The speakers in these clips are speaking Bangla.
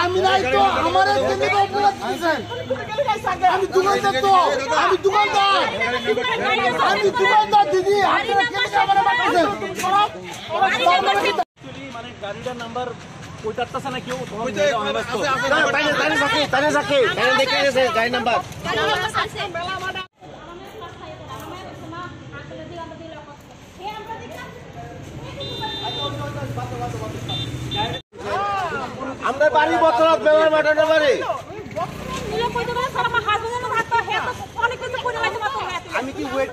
আমি নাই তো আমার আমি দোকানদার তো আমি দোকানদার দিদি মানে গাড়িটার নাম্বার কইতারতাছে না কেউ গাড়ি নাম্বার আমরা বাড়ি বছর বেলার মাঠানো বাড়ি আমি কি ওয়েট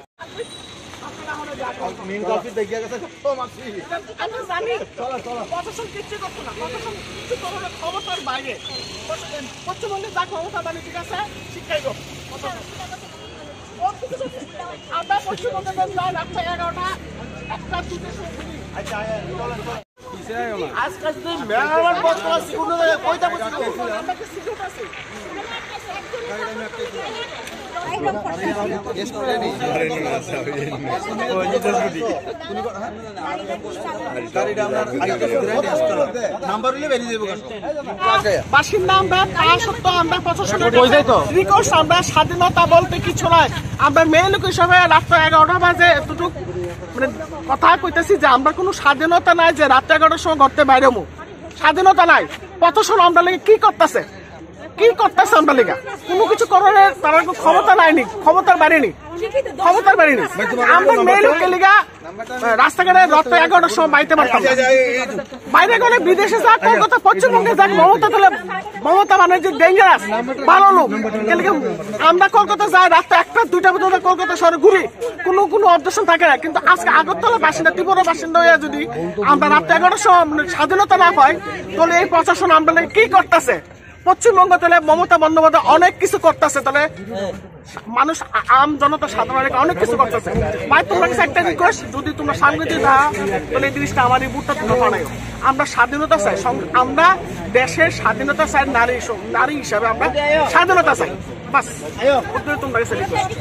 মেন কপি দেখিয়ে গেছে আমি জানি চলো প্রশাসন কিচ্ছু করতো না প্রশাসন কিছু করলে ক্ষমতার বাইরে পশ্চিমবঙ্গে যা ক্ষমতা মানে ঠিক আছে শিক্ষাই গো আমরা পশ্চিমবঙ্গে যাই রাত্রে 11টা একটা দুটো আজকাল যদি মেলার বছর কোন কয়টা বছর আমাকে সিকিউরিটি আছে বাসিন্দা আমরা আমরা প্রশাসনের রিকোয়েস্ট আমরা স্বাধীনতা বলতে কিছু নয় আমরা মেয়ে লোক হিসাবে রাত্র 11টা বাজে এতটুক মানে কথা কইতেছি যে আমরা কোনো স্বাধীনতা নাই যে রাত 11টার সময় ঘরতে বাইরে স্বাধীনতা নাই প্রশাসন আমরা লেগে কি করতেছে আমরা লেগা কোনো কিছু করার তারা ক্ষমতা নাইনি ক্ষমতার বাড়িনি আমরা মেয়ে লোকের লেগা রাস্তাঘাটে রাত 11টার সময় বাইতে পারতাম বাইরে গেলে বিদেশে যাক কলকাতা পশ্চিমবঙ্গে যাক মমতা মানে যে ডেঞ্জারাস ভালো লোক আমরা কলকাতা যাই রাত 1টা 2টা পর্যন্ত কলকাতা শহরে ঘুরি কোনো অবজেকশন থাকে না কিন্তু আজকে আগরতলা বাসিন্দা ত্রিপুরা বাসিন্দা হয়ে যদি আমরা রাত 11টার সময় স্বাধীনতা না পাই তাহলে এই প্রশাসন আমরা কি করতেছে পশ্চিমবঙ্গ তাহলে মমতা বন্দ্যোপাধ্যায় অনেক কিছু করতেছে তাহলে মানুষ আম জনতা সাধারণ অনেক কিছু করতেছে ভাই তোমার কাছে একটা রিকোয়েস্ট যদি তোমরা সামনে দিয়ে দাও তাহলে এই জিনিসটা আমার এই বুটটা তোমরা বানাই আমরা স্বাধীনতা চাই আমরা দেশের স্বাধীনতা চাই নারী হিসাবে আমরা স্বাধীনতা চাই বাস তোমরা কাছে রিকোয়েস্ট